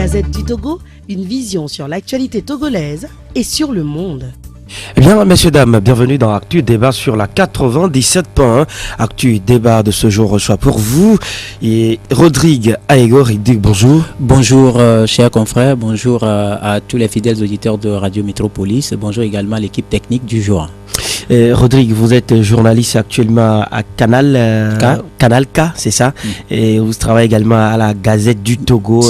Gazette du Togo, une vision sur l'actualité togolaise et sur le monde. Eh bien, messieurs, dames, bienvenue dans Actu Débat sur la 97.1. Actu Débat de ce jour reçoit pour vous et Rodrigue Aegor. Il dit bonjour. Bonjour, chers confrères. Bonjour à tous les fidèles auditeurs de Radio Métropolis. Bonjour également à l'équipe technique du jour. Rodrigue, vous êtes journaliste actuellement à Canal K, c'est ça? Et vous travaillez également à la Gazette du Togo,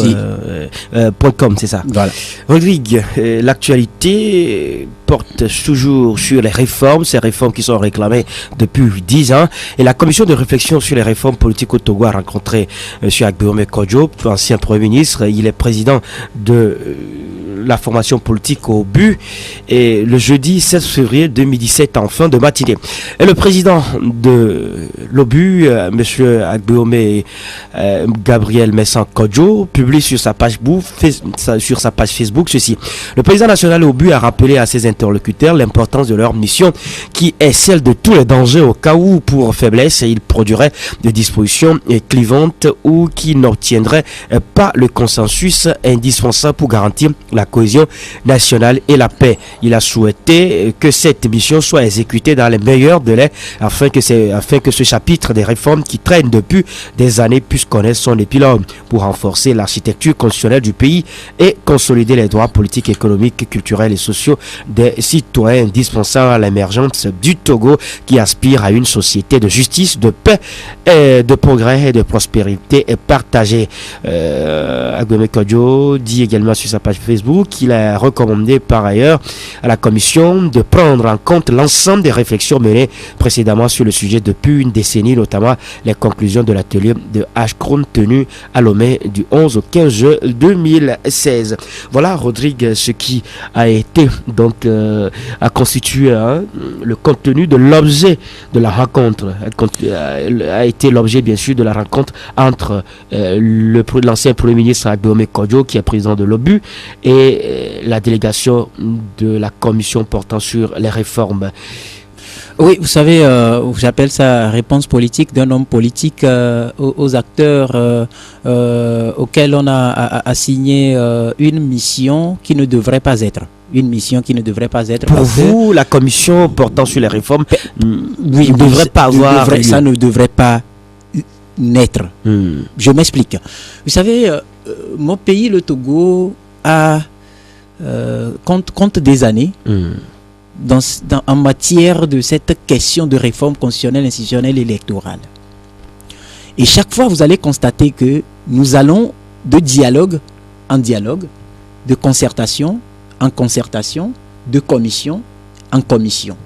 .com, c'est ça? Voilà. Rodrigue, l'actualité porte toujours sur les réformes, ces réformes qui sont réclamées depuis 10 ans. Et la commission de réflexion sur les réformes politiques au Togo a rencontré M. Agbeome Kodjo, ancien Premier ministre. Il est président de la formation politique au but, et le jeudi 16 février 2017 en fin de matinée. Et le président de l'OBU, M. Agbeome Gabriel Messan Kodjo, publie sur sa page Facebook ceci. Le président national OBU a rappelé à ses interlocuteurs l'importance de leur mission qui est celle de tous les dangers au cas où, pour faiblesse, il produirait des dispositions clivantes ou qui n'obtiendraient pas le consensus indispensable pour garantir la cohésion nationale et la paix. Il a souhaité que cette mission soit exécutée dans les meilleurs délais afin que ce chapitre des réformes qui traînent depuis des années puisse connaître son épilogue pour renforcer l'architecture constitutionnelle du pays et consolider les droits politiques, économiques, culturels et sociaux des citoyens, indispensables à l'émergence du Togo qui aspire à une société de justice, de paix, et de progrès et de prospérité partagée. Agbeome Kodjo dit également sur sa page Facebook qu'il a recommandé par ailleurs à la commission de prendre en compte l'ensemble des réflexions menées précédemment sur le sujet depuis une décennie, notamment les conclusions de l'atelier de Ashkroun tenu à Lomé du 11 au 15 juin 2016. Voilà, Rodrigue, ce qui a été donc a constitué le contenu de l'objet de la rencontre, a été l'objet bien sûr de la rencontre entre l'ancien Premier ministre Agbeome Kodjo, qui est président de l'OBU, et la délégation de la commission portant sur les réformes. Oui, vous savez, j'appelle ça réponse politique d'un homme politique aux acteurs auxquels on a assigné une mission qui ne devrait pas être. Une mission qui ne devrait pas être. Pour vous, la commission portant sur les réformes oui, ne devrait pas avoir lieu. Ça ne devrait pas naître. Je m'explique. Vous savez, mon pays, le Togo, a compte des années en matière de cette question de réforme constitutionnelle, institutionnelle et électorale. Et chaque fois, vous allez constater que nous allons de dialogue en dialogue, de concertation en concertation, de commission en commission.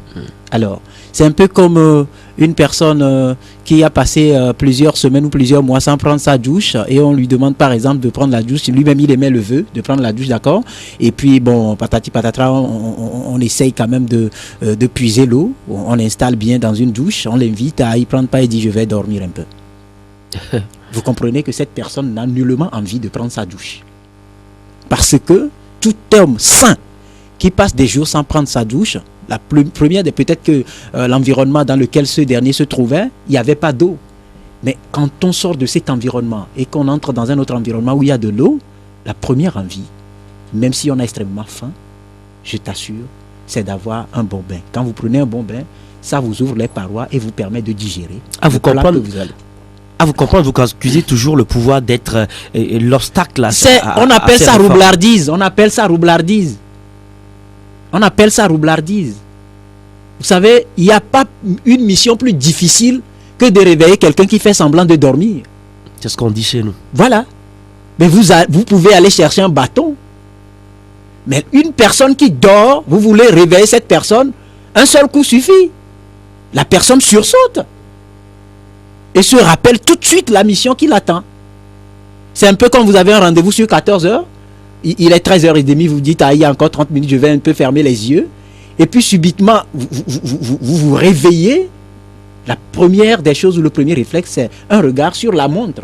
Alors, c'est un peu comme une personne qui a passé plusieurs semaines ou plusieurs mois sans prendre sa douche, et on lui demande par exemple de prendre la douche. Lui-même il émet le vœu de prendre la douche, d'accord, et puis bon, patati patatra, on essaye quand même de puiser l'eau, on installe bien dans une douche, on l'invite à y prendre pas et dit je vais dormir un peu. Vous comprenez que cette personne n'a nullement envie de prendre sa douche, parce que tout homme sain qui passe des jours sans prendre sa douche, la première, peut-être que l'environnement dans lequel ce dernier se trouvait, il n'y avait pas d'eau. Mais quand on sort de cet environnement et qu'on entre dans un autre environnement où il y a de l'eau, la première envie, même si on a extrêmement faim, je t'assure, c'est d'avoir un bon bain. Quand vous prenez un bon bain, ça vous ouvre les parois et vous permet de digérer. À vous comprendre, vous accusez toujours le pouvoir d'être l'obstacle. On appelle ça roublardise. On appelle ça roublardise. On appelle ça roublardise. Vous savez, il n'y a pas une mission plus difficile que de réveiller quelqu'un qui fait semblant de dormir. C'est ce qu'on dit chez nous. Voilà. Mais vous pouvez aller chercher un bâton. Mais une personne qui dort, vous voulez réveiller cette personne, un seul coup suffit. La personne sursaute et se rappelle tout de suite la mission qui l'attend. C'est un peu comme vous avez un rendez-vous sur 14 heures. Il est 13h30, vous dites, il y a encore 30 minutes, je vais un peu fermer les yeux. Et puis subitement, vous réveillez. La première des choses ou le premier réflexe, c'est un regard sur la montre.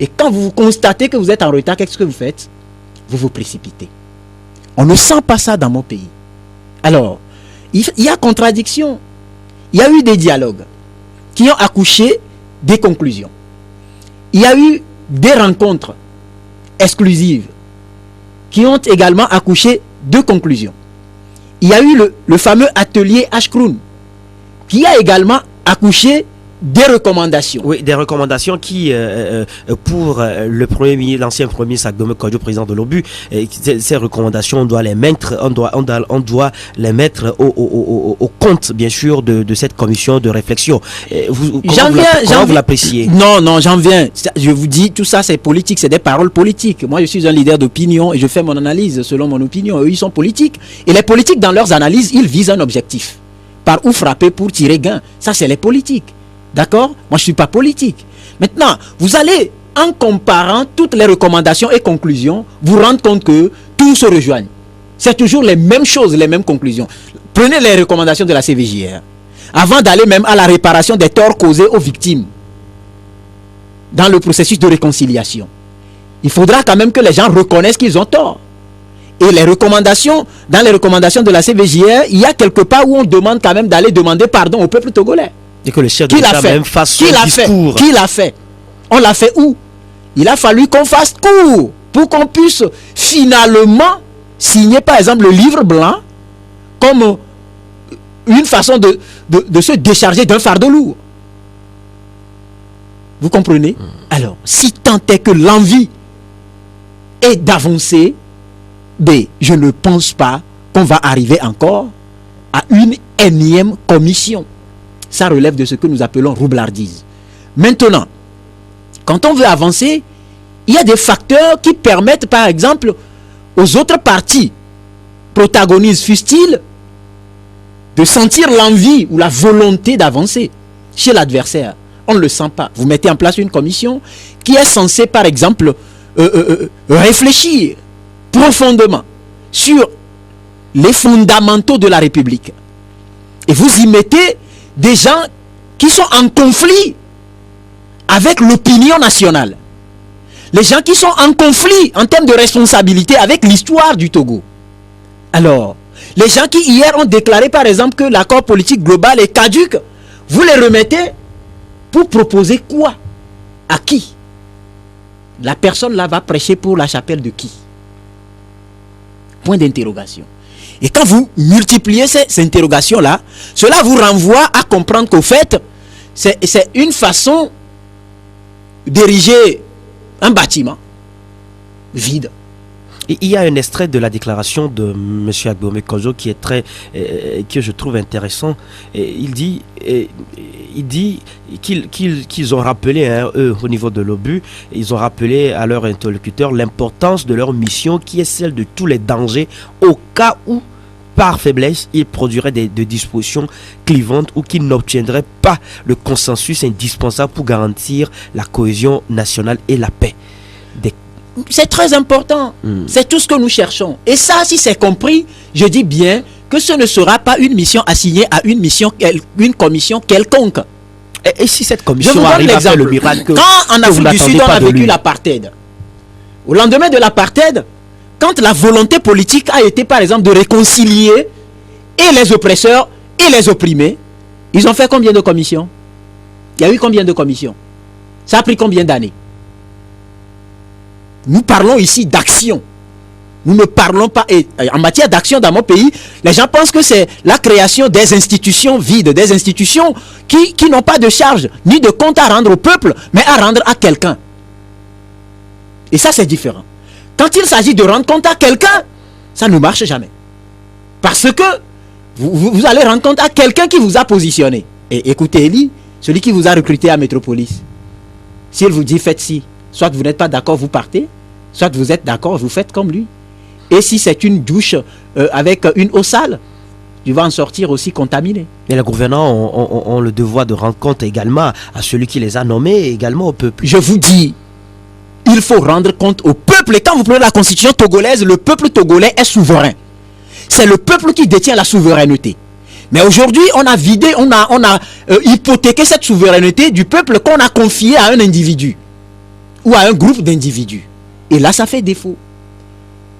Et quand vous constatez que vous êtes en retard, qu'est-ce que vous faites? Vous vous précipitez. On ne sent pas ça dans mon pays. Alors, il y a contradiction. Il y a eu des dialogues qui ont accouché des conclusions. Il y a eu des rencontres exclusives qui ont également accouché de conclusions. Il y a eu le fameux atelier Ashkroun, qui a également accouché des recommandations. Oui, des recommandations qui, pour le premier ministre, l'ancien premier ministre Agdome Kodjo, président de l'OBU, ces recommandations, on doit les mettre, on doit les mettre au compte, bien sûr, de cette commission de réflexion. Comment vous l'appréciez? Non, j'en viens. Je vous dis, tout ça, c'est politique, c'est des paroles politiques. Moi, je suis un leader d'opinion et je fais mon analyse selon mon opinion. Eux, ils sont politiques. Et les politiques, dans leurs analyses, ils visent un objectif. Par où frapper pour tirer gain. Ça, c'est les politiques. D'accord? Moi, je ne suis pas politique. Maintenant, vous allez, en comparant toutes les recommandations et conclusions, vous rendre compte que tout se rejoigne. C'est toujours les mêmes choses, les mêmes conclusions. Prenez les recommandations de la CVJR. Avant d'aller même à la réparation des torts causés aux victimes dans le processus de réconciliation, il faudra quand même que les gens reconnaissent qu'ils ont tort. Et les recommandations, dans les recommandations de la CVJR, il y a quelque part où on demande quand même d'aller demander pardon au peuple togolais. Et que le chef de l'État même fasse son discours. Qui l'a fait? On l'a fait où? Il a fallu qu'on fasse court pour qu'on puisse finalement signer par exemple le livre blanc comme une façon de se décharger d'un fardeau lourd. Vous comprenez? Alors, si tant est que l'envie est d'avancer, je ne pense pas qu'on va arriver encore à une énième commission. Ça relève de ce que nous appelons roublardise. Maintenant, quand on veut avancer, il y a des facteurs qui permettent, par exemple, aux autres partis protagonistes, fussent-ils, de sentir l'envie ou la volonté d'avancer chez l'adversaire. On ne le sent pas. Vous mettez en place une commission qui est censée, par exemple, réfléchir profondément sur les fondamentaux de la République. Et vous y mettez des gens qui sont en conflit avec l'opinion nationale. Les gens qui sont en conflit en termes de responsabilité avec l'histoire du Togo. Alors, les gens qui hier ont déclaré par exemple que l'accord politique global est caduc, vous les remettez pour proposer quoi? À qui? La personne là va prêcher pour la chapelle de qui? Point d'interrogation. Et quand vous multipliez ces interrogations-là, cela vous renvoie à comprendre qu'au fait, c'est une façon d'ériger un bâtiment vide. Et il y a un extrait de la déclaration de M. Agdome Kodjo qui est que je trouve intéressant. Et il dit qu'ils ont rappelé, eux, au niveau de l'OBU, ils ont rappelé à leurs interlocuteurs l'importance de leur mission qui est celle de tous les dangers au cas où, par faiblesse, ils produiraient des dispositions clivantes ou qu'ils n'obtiendraient pas le consensus indispensable pour garantir la cohésion nationale et la paix. C'est très important. C'est tout ce que nous cherchons. Et ça, si c'est compris, je dis bien que ce ne sera pas une mission assignée à une commission quelconque. Et si cette commission arrive à faire le miracle, quand en Afrique du Sud on a vécu l'apartheid, au lendemain de l'apartheid, quand la volonté politique a été par exemple de réconcilier et les oppresseurs et les opprimés, ils ont fait combien de commissions? Il y a eu combien de commissions? Ça a pris combien d'années? Nous parlons ici d'action. Nous ne parlons pas... Et en matière d'action dans mon pays, les gens pensent que c'est la création des institutions vides, des institutions qui n'ont pas de charge, ni de compte à rendre au peuple, mais à rendre à quelqu'un. Et ça, c'est différent. Quand il s'agit de rendre compte à quelqu'un, ça ne marche jamais. Parce que vous allez rendre compte à quelqu'un qui vous a positionné. Et écoutez, Eli, celui qui vous a recruté à Métropolis, s'il vous dit faites ci, soit vous n'êtes pas d'accord, vous partez, soit vous êtes d'accord, vous faites comme lui. Et si c'est une douche avec une eau sale, tu vas en sortir aussi contaminé. Et les gouvernants ont le devoir de rendre compte également à celui qui les a nommés et également au peuple. Je vous dis, il faut rendre compte au peuple. Et quand vous prenez la constitution togolaise, le peuple togolais est souverain. C'est le peuple qui détient la souveraineté. Mais aujourd'hui, on a vidé, on a hypothéqué cette souveraineté du peuple qu'on a confié à un individu ou à un groupe d'individus. Et là, ça fait défaut.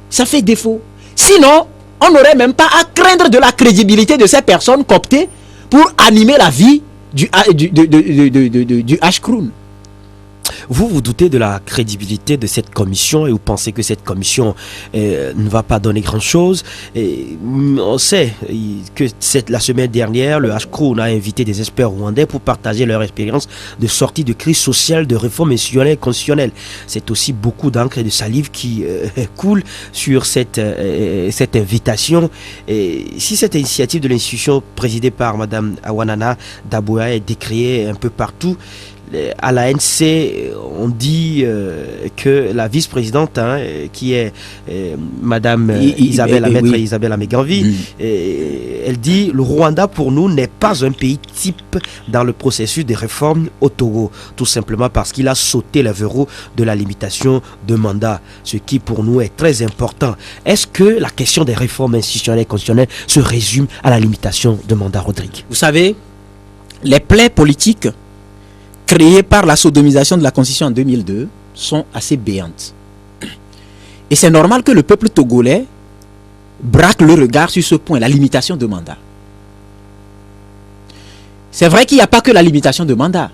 Ça fait défaut. Sinon, on n'aurait même pas à craindre de la crédibilité de ces personnes cooptées pour animer la vie du Ashkroun. vous doutez de la crédibilité de cette commission et vous pensez que cette commission ne va pas donner grand-chose. On sait que la semaine dernière, le HCRO a invité des experts rwandais pour partager leur expérience de sortie de crise sociale, de réforme institutionnelle et constitutionnelle. C'est aussi beaucoup d'encre et de salive qui coule sur cette invitation. Et si cette initiative de l'institution présidée par Mme Awanana Dabouya est décriée un peu partout, à l'ANC, on dit que la vice-présidente, qui est Madame Maître Isabelle Ameganvi, elle dit: le Rwanda pour nous n'est pas un pays type dans le processus de réforme au Togo, tout simplement parce qu'il a sauté le verrou de la limitation de mandat, ce qui pour nous est très important. Est-ce que la question des réformes institutionnelles et constitutionnelles se résume à la limitation de mandat, Rodrigue? Vous savez, les plaies politiques créées par la sodomisation de la Constitution en 2002 sont assez béantes. Et c'est normal que le peuple togolais braque le regard sur ce point, la limitation de mandat. C'est vrai qu'il n'y a pas que la limitation de mandat.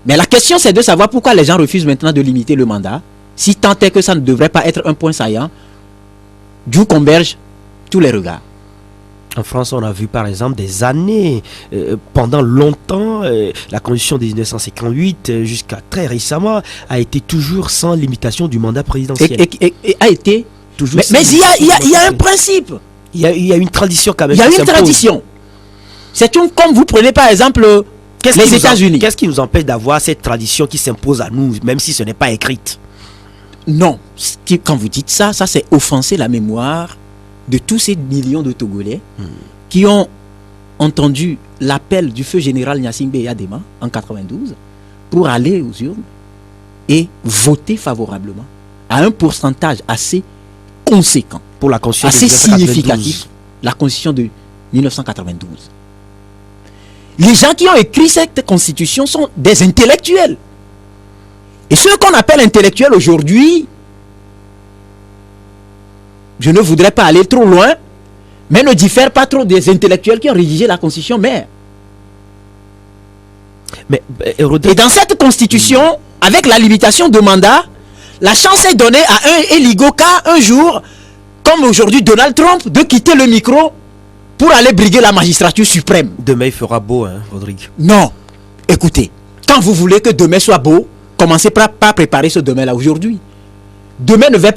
Mais la question, c'est de savoir pourquoi les gens refusent maintenant de limiter le mandat, si tant est que ça ne devrait pas être un point saillant, d'où convergent tous les regards. En France, on a vu par exemple des années, pendant longtemps, la Constitution de 1958 jusqu'à très récemment a été toujours sans limitation du mandat présidentiel. Et a été toujours. Mais il y a un principe. Il y a une tradition quand même. Il y a une tradition. C'est comme vous prenez par exemple les États-Unis. Qu'est-ce qui nous empêche d'avoir cette tradition qui s'impose à nous, même si ce n'est pas écrite? Non, quand vous dites ça c'est offenser la mémoire de tous ces millions de Togolais qui ont entendu l'appel du feu général Gnassingbé Eyadema en 92 pour aller aux urnes et voter favorablement à un pourcentage assez conséquent, pour la Constitution assez significatif, la Constitution de 1992. Les gens qui ont écrit cette Constitution sont des intellectuels. Et ceux qu'on appelle intellectuels aujourd'hui, je ne voudrais pas aller trop loin, mais ne diffèrent pas trop des intellectuels qui ont rédigé la Constitution mère. Et dans cette Constitution, avec la limitation de mandat, la chance est donnée à un Eligoka un jour, comme aujourd'hui Donald Trump, de quitter le micro pour aller briguer la magistrature suprême. Demain il fera beau, Rodrigue. Non, écoutez, quand vous voulez que demain soit beau, commencez par préparer ce demain-là aujourd'hui. Demain ne va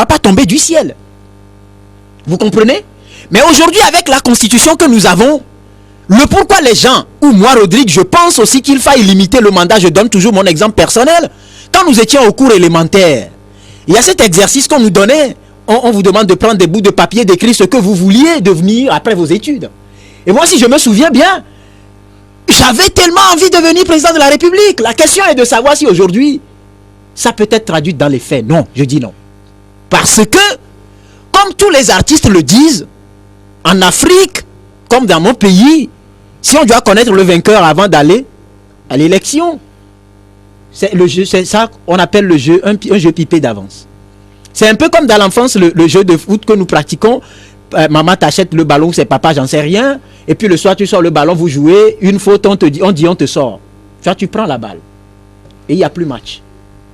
pas tomber du ciel. Vous comprenez? Mais aujourd'hui, avec la Constitution que nous avons, le pourquoi les gens, ou moi Rodrigue, je pense aussi qu'il faille limiter le mandat. Je donne toujours mon exemple personnel. Quand nous étions au cours élémentaire, il y a cet exercice qu'on nous donnait. On vous demande de prendre des bouts de papier, d'écrire ce que vous vouliez devenir après vos études. Et moi, si je me souviens bien, j'avais tellement envie de devenir président de la République. La question est de savoir si aujourd'hui, ça peut être traduit dans les faits. Non, je dis non. Parce que, comme tous les artistes le disent, en Afrique, comme dans mon pays, si on doit connaître le vainqueur avant d'aller à l'élection, c'est ça qu'on appelle le jeu, un jeu pipé d'avance. C'est un peu comme dans l'enfance, le jeu de foot que nous pratiquons. Maman t'achète le ballon, c'est papa, j'en sais rien. Et puis le soir, tu sors le ballon, vous jouez. Une faute, on te sort. Tu prends la balle. Et il n'y a plus match.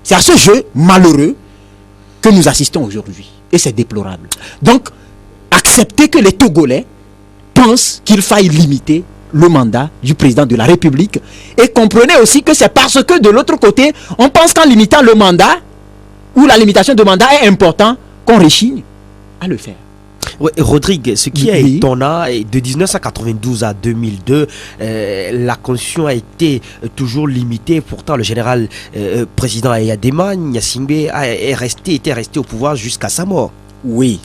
C'est à ce jeu malheureux que nous assistons aujourd'hui. Et c'est déplorable. Donc, acceptez que les Togolais pensent qu'il faille limiter le mandat du président de la République. Et comprenez aussi que c'est parce que de l'autre côté, on pense qu'en limitant le mandat, ou la limitation de mandat est important, qu'on réchigne à le faire. Oui, Rodrigue, ce qui est étonnant, de 1992 à 2002, la Constitution a été toujours limitée. Pourtant, le général président Eyadema Gnassingbé était resté au pouvoir jusqu'à sa mort. Oui.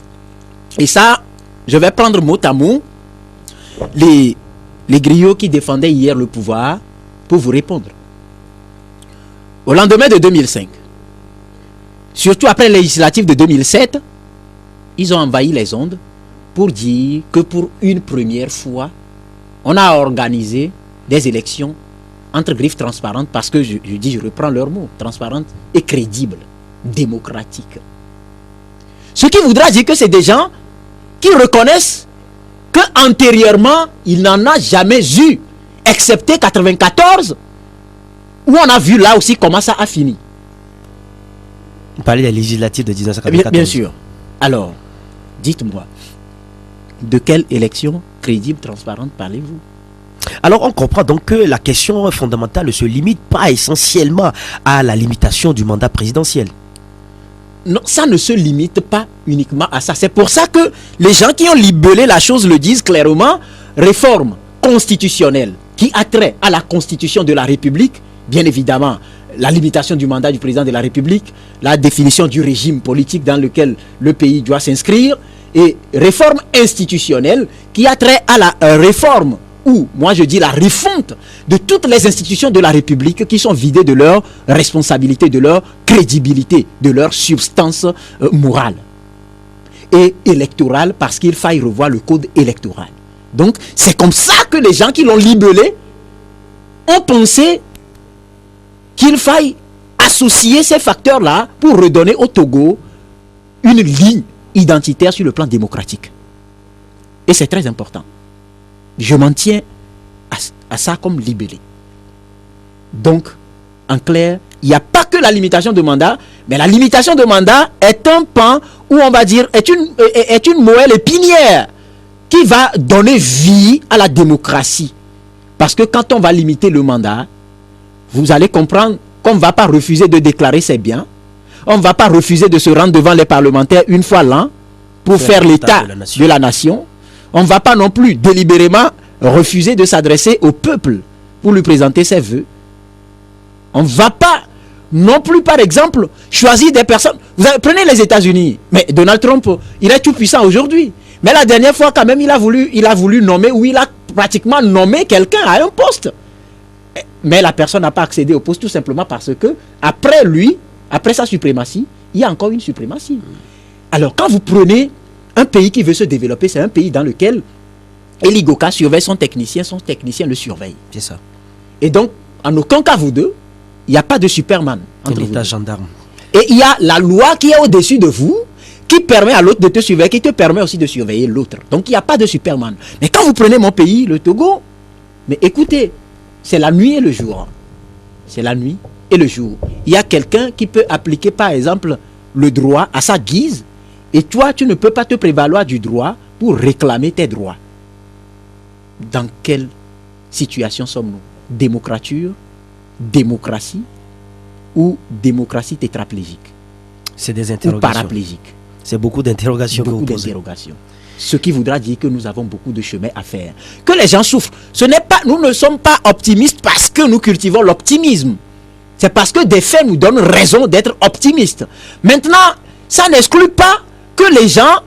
Et ça, je vais prendre mot à mot les griots qui défendaient hier le pouvoir pour vous répondre. Au lendemain de 2005, surtout après les législatives de 2007, ils ont envahi les ondes pour dire que pour une première fois, on a organisé des élections entre griffes transparentes, parce que je reprends leur mot, transparentes et crédibles, démocratiques. Ce qui voudra dire que c'est des gens qui reconnaissent qu'antérieurement, il n'en a jamais eu, excepté 94, où on a vu là aussi comment ça a fini. On parlait des législatives de 1994. Bien sûr. Alors, dites-moi, de quelle élection crédible, transparente parlez-vous? Alors on comprend donc que la question fondamentale ne se limite pas essentiellement à la limitation du mandat présidentiel. Non, ça ne se limite pas uniquement à ça. C'est pour ça que les gens qui ont libellé la chose le disent clairement. Réforme constitutionnelle qui a trait à la constitution de la République, bien évidemment, la limitation du mandat du président de la République, la définition du régime politique dans lequel le pays doit s'inscrire, et réforme institutionnelle qui a trait à la réforme, ou moi je dis la refonte de toutes les institutions de la République qui sont vidées de leur responsabilité, de leur crédibilité, de leur substance morale et électorale, parce qu'il faille revoir le code électoral. Donc c'est comme ça que les gens qui l'ont libellé ont pensé qu'il faille associer ces facteurs-là pour redonner au Togo une ligne identitaire sur le plan démocratique. Et c'est très important. Je m'en tiens à ça comme libellé. Donc, en clair, il n'y a pas que la limitation de mandat, mais la limitation de mandat est un pan où on va dire est une moelle épinière qui va donner vie à la démocratie. Parce que quand on va limiter le mandat, vous allez comprendre qu'on ne va pas refuser de déclarer ses biens. On ne va pas refuser de se rendre devant les parlementaires une fois l'an pour faire l'état de la nation. On ne va pas non plus délibérément refuser de s'adresser au peuple pour lui présenter ses vœux. On ne va pas non plus, par exemple, choisir des personnes. Prenez les États-Unis. Mais Donald Trump, il est tout puissant aujourd'hui. Mais la dernière fois, quand même, il a voulu nommer, ou il a pratiquement nommé quelqu'un à un poste. Mais la personne n'a pas accédé au poste tout simplement parce que, après lui, après sa suprématie, il y a encore une suprématie. Alors, quand vous prenez un pays qui veut se développer, c'est un pays dans lequel Eli Goka surveille son technicien le surveille. C'est ça. Et donc, en aucun cas, vous deux, il n'y a pas de Superman. Un état gendarme. Et il y a la loi qui est au-dessus de vous, qui permet à l'autre de te surveiller, qui te permet aussi de surveiller l'autre. Donc, il n'y a pas de Superman. Mais quand vous prenez mon pays, le Togo, mais écoutez, c'est la nuit et le jour. C'est la nuit et le jour. Il y a quelqu'un qui peut appliquer, par exemple, le droit à sa guise, et toi, tu ne peux pas te prévaloir du droit pour réclamer tes droits. Dans quelle situation sommes-nous? Démocrature, démocratie ou démocratie tétraplégique? C'est des interrogations. Ou paraplégique? C'est beaucoup d'interrogations que vous Beaucoup posez. d'interrogations. Ce qui voudra dire que nous avons beaucoup de chemin à faire. Que les gens souffrent. Ce n'est pas, nous ne sommes pas optimistes parce que nous cultivons l'optimisme. C'est parce que des faits nous donnent raison d'être optimistes. Maintenant, ça n'exclut pas que les gens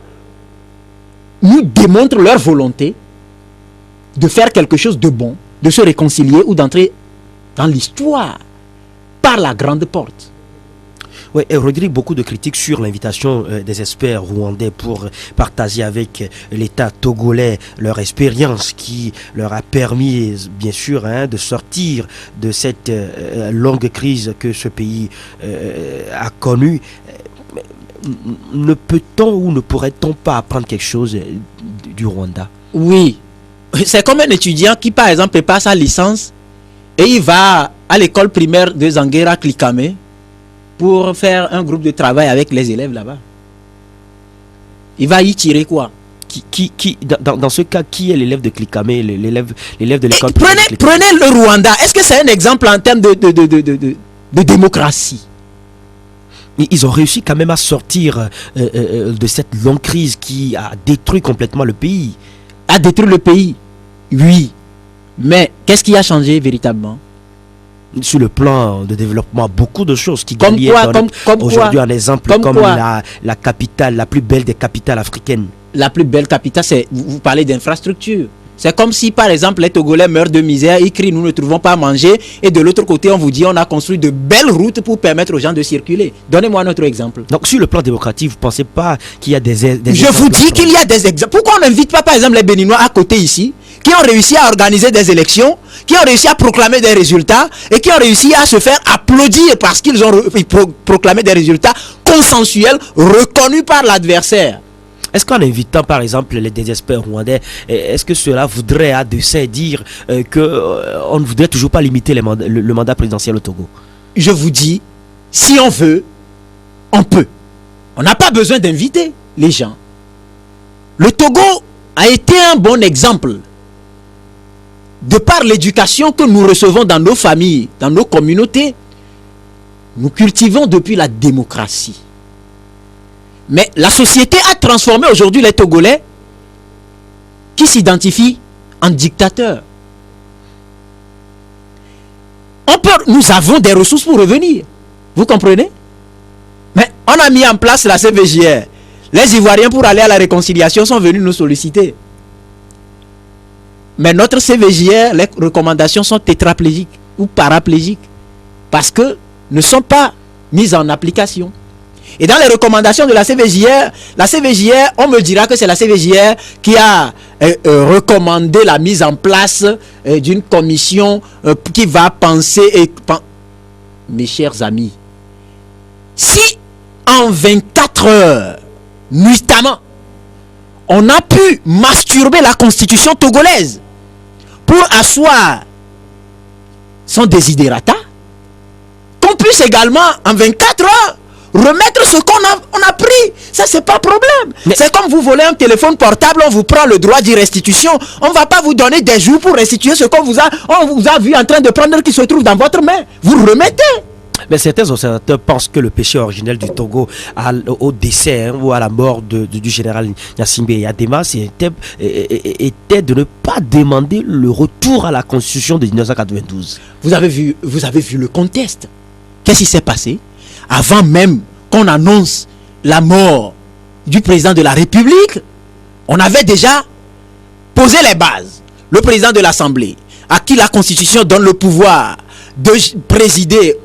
nous démontrent leur volonté de faire quelque chose de bon, de se réconcilier ou d'entrer dans l'histoire par la grande porte. Oui, et Rodrigue, beaucoup de critiques sur l'invitation des experts rwandais pour partager avec l'État togolais leur expérience qui leur a permis, bien sûr, de sortir de cette longue crise que ce pays a connue. Ne peut-on ou ne pourrait-on pas apprendre quelque chose du Rwanda? Oui, c'est comme un étudiant qui, par exemple, prépare sa licence et il va à l'école primaire de Zanguera Klikame pour faire un groupe de travail avec les élèves là-bas. Il va y tirer quoi? Dans ce cas, qui est l'élève de Klikame, l'élève de l'école primaire de Klikame? Prenez le Rwanda. Est-ce que c'est un exemple en termes de démocratie? Ils ont réussi quand même à sortir de cette longue crise qui a détruit complètement le pays. A détruit le pays, oui. Mais qu'est-ce qui a changé véritablement? Sur le plan de développement, beaucoup de choses qui comme aujourd'hui un exemple comme la capitale, la plus belle des capitales africaines. La plus belle capitale, c'est, vous parlez d'infrastructure. C'est comme si, par exemple, les Togolais meurent de misère, ils crient, nous ne trouvons pas à manger, et de l'autre côté, on vous dit, on a construit de belles routes pour permettre aux gens de circuler. Donnez-moi un autre exemple. Donc, sur le plan démocratique, vous ne pensez pas qu'il y a des Je vous dis qu'il y a des exemples. Pourquoi on n'invite pas, par exemple, les Béninois à côté ici, qui ont réussi à organiser des élections, qui ont réussi à proclamer des résultats, et qui ont réussi à se faire applaudir parce qu'ils ont proclamé des résultats consensuels, reconnus par l'adversaire? Est-ce qu'en invitant par exemple les experts rwandais, est-ce que cela voudrait à dessein dire qu'on ne voudrait toujours pas limiter le mandat présidentiel au Togo? Je vous dis, si on veut, on peut. On n'a pas besoin d'inviter les gens. Le Togo a été un bon exemple de par l'éducation que nous recevons dans nos familles, dans nos communautés. Nous cultivons depuis la démocratie. Mais la société a transformé aujourd'hui les Togolais qui s'identifient en dictateurs. Nous avons des ressources pour revenir. Vous comprenez? Mais on a mis en place la CVJR. Les Ivoiriens, pour aller à la réconciliation, sont venus nous solliciter. Mais notre CVJR, les recommandations sont tétraplégiques ou paraplégiques parce que ne sont pas mises en application. Et dans les recommandations de la CVJR, on me dira que c'est la CVJR qui a recommandé la mise en place d'une commission qui va penser mes chers amis, si en 24 heures, nuitamment, on a pu masturber la constitution togolaise pour asseoir son desiderata, qu'on puisse également en 24 heures remettre ce qu'on a pris. Ça, c'est pas problème. C'est comme vous volez un téléphone portable, on vous prend le droit d'y restitution. On va pas vous donner des jours pour restituer ce qu'on vous a vu en train de prendre qui se trouve dans votre main. Vous remettez. Mais certains observateurs pensent que le péché originel du Togo au décès ou à la mort du général Gnassingbé Eyadema était de ne pas demander le retour à la constitution de 1992. Vous avez vu le contexte. Qu'est-ce qui s'est passé? Avant même qu'on annonce la mort du président de la République, on avait déjà posé les bases. Le président de l'Assemblée, à qui la Constitution donne le pouvoir de présider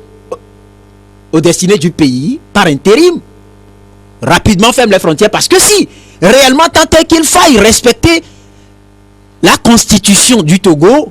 aux destinées du pays par intérim, rapidement ferme les frontières, parce que si réellement tant est qu'il faille respecter la Constitution du Togo,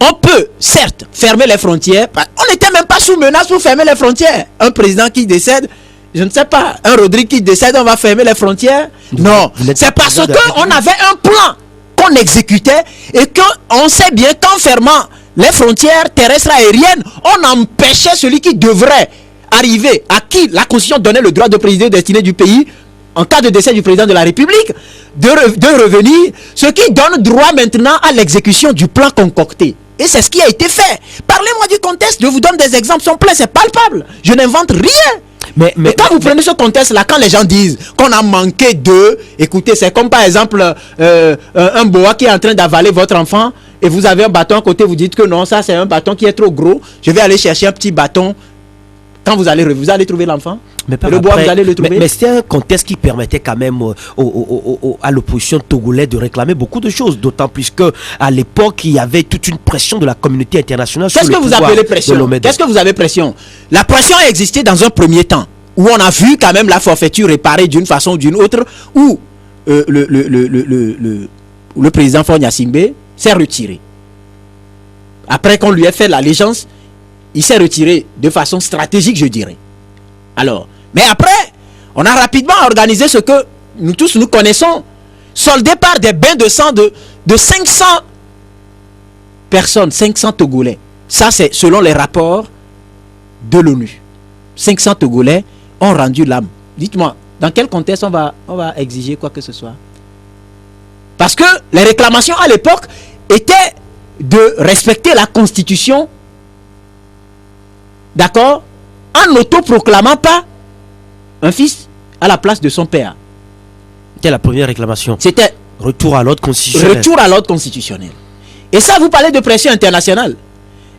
on peut certes fermer les frontières. On n'était même pas sous menace pour fermer les frontières. Un président qui décède, je ne sais pas, un Rodrigue qui décède, on va fermer les frontières? Non, c'est parce qu'on avait un plan qu'on exécutait et qu'on sait bien qu'en fermant les frontières terrestres aériennes, on empêchait celui qui devrait arriver, à qui la Constitution donnait le droit de présider aux destinées du pays, en cas de décès du président de la République, de revenir, ce qui donne droit maintenant à l'exécution du plan concocté. Et c'est ce qui a été fait. Parlez-moi du contexte, je vous donne des exemples, sont pleins, c'est palpable. Je n'invente rien. Mais quand vous prenez ce contexte-là, quand les gens disent qu'on a manqué de... Écoutez, c'est comme par exemple un boa qui est en train d'avaler votre enfant et vous avez un bâton à côté, vous dites que non, ça c'est un bâton qui est trop gros. Je vais aller chercher un petit bâton. Quand vous allez trouver l'enfant. Mais le bois, vous allez le trouver. Mais c'était un contexte qui permettait quand même à l'opposition togolaise de réclamer beaucoup de choses. D'autant plus qu'à l'époque, il y avait toute une pression de la communauté internationale. Qu'est-ce que vous appelez pression? Qu'est-ce que vous avez pression? La pression a existé dans un premier temps, où on a vu quand même la forfaiture réparée d'une façon ou d'une autre, où le président Faure Gnassingbé s'est retiré. Après qu'on lui ait fait l'allégeance, il s'est retiré de façon stratégique, je dirais. Alors, mais après, on a rapidement organisé ce que nous tous nous connaissons, soldé par des bains de sang de 500 personnes, 500 Togolais. Ça, c'est selon les rapports de l'ONU. 500 Togolais ont rendu l'âme. Dites-moi, dans quel contexte on va exiger quoi que ce soit? Parce que les réclamations à l'époque étaient de respecter la Constitution, d'accord, en n'autoproclamant pas un fils à la place de son père. C'était la première réclamation. C'était retour à l'ordre constitutionnel. Retour à l'ordre constitutionnel. Et ça, vous parlez de pression internationale.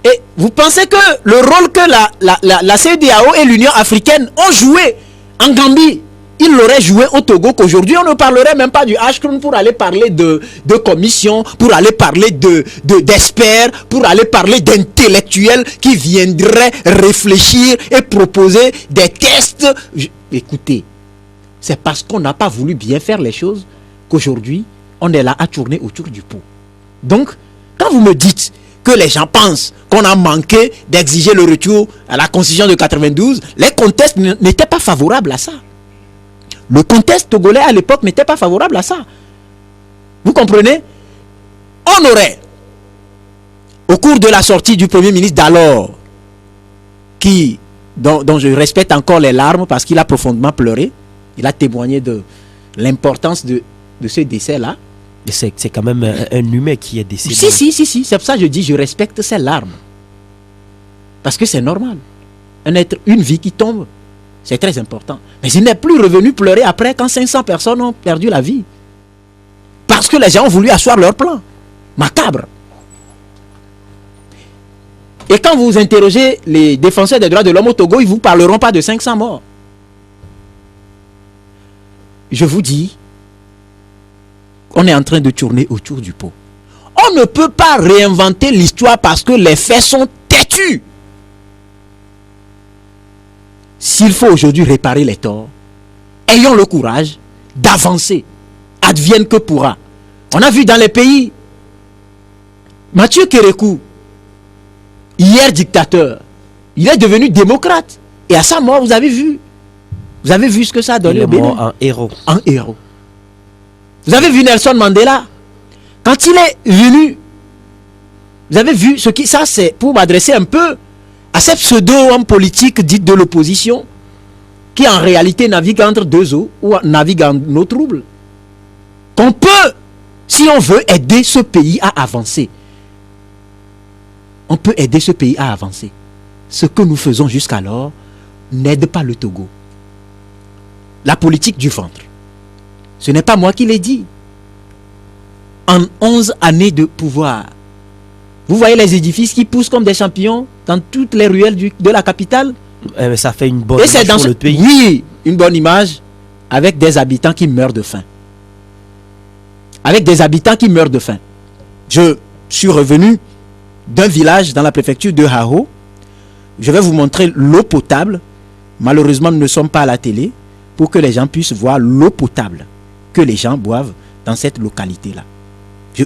Et vous pensez que le rôle que la CEDEAO et l'Union africaine ont joué en Gambie, ils l'auraient joué au Togo, qu'aujourd'hui on ne parlerait même pas du HCRUN pour aller parler de commission, pour aller parler d'experts, pour aller parler d'intellectuels qui viendraient réfléchir et proposer des tests. Écoutez, c'est parce qu'on n'a pas voulu bien faire les choses qu'aujourd'hui on est là à tourner autour du pot. Donc, quand vous me dites que les gens pensent qu'on a manqué d'exiger le retour à la Constitution de 92, les contextes n'étaient pas favorables à ça. Le contexte togolais à l'époque n'était pas favorable à ça. Vous comprenez? On aurait, au cours de la sortie du Premier ministre d'alors, qui dont je respecte encore les larmes parce qu'il a profondément pleuré. Il a témoigné de l'importance de ce décès-là. C'est quand même un humain qui est décédé. Si. C'est pour ça que je dis je respecte ses larmes. Parce que c'est normal. Une vie qui tombe, c'est très important. Mais il n'est plus revenu pleurer après quand 500 personnes ont perdu la vie. Parce que les gens ont voulu asseoir leur plan. Macabre. Et quand vous interrogez les défenseurs des droits de l'homme au Togo, ils ne vous parleront pas de 500 morts. Je vous dis, on est en train de tourner autour du pot. On ne peut pas réinventer l'histoire parce que les faits sont têtus. S'il faut aujourd'hui réparer les torts, ayons le courage d'avancer. Advienne que pourra. On a vu dans les pays, Mathieu Kérékou, hier dictateur, il est devenu démocrate. Et à sa mort, vous avez vu ce que ça a donné au Bénin. Un héros. Un héros. Vous avez vu Nelson Mandela. Quand il est venu, vous avez vu ce qui... Ça, c'est pour m'adresser un peu à ces pseudo-hommes politiques dites de l'opposition qui en réalité naviguent entre deux eaux ou naviguent en eau trouble. Qu'on peut, si on veut aider ce pays à avancer, on peut aider ce pays à avancer. Ce que nous faisons jusqu'alors n'aide pas le Togo. La politique du ventre. Ce n'est pas moi qui l'ai dit. En 11 années de pouvoir, vous voyez les édifices qui poussent comme des champignons dans toutes les ruelles de la capitale. Mais ça fait une bonne image pour le pays. Oui, une bonne image avec des habitants qui meurent de faim. Avec des habitants qui meurent de faim. Je suis revenu d'un village dans la préfecture de Hao. Je vais vous montrer l'eau potable. Malheureusement, nous ne sommes pas à la télé pour que les gens puissent voir l'eau potable que les gens boivent dans cette localité-là.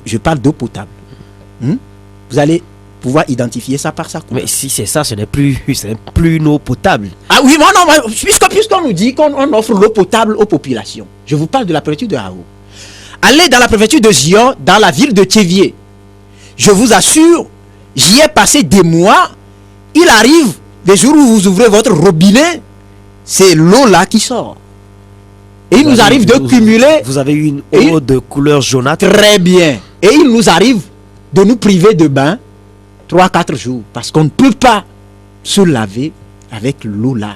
Je parle d'eau potable. Vous allez pouvoir identifier ça par sa couleur. Mais si c'est ça, ce n'est plus une eau potable. Ah oui, non, puisqu'on nous dit qu'on offre l'eau potable aux populations. Je vous parle de la préfecture de Hao. Allez dans la préfecture de Zion, dans la ville de Tchévier. Je vous assure, j'y ai passé des mois. Il arrive des jours où vous ouvrez votre robinet, c'est l'eau là qui sort. Et il nous arrive de cumuler. Vous avez eu une eau de couleur jaunâtre. Très bien. Et il nous arrive de nous priver de bain 3-4 jours. Parce qu'on ne peut pas se laver avec l'eau là.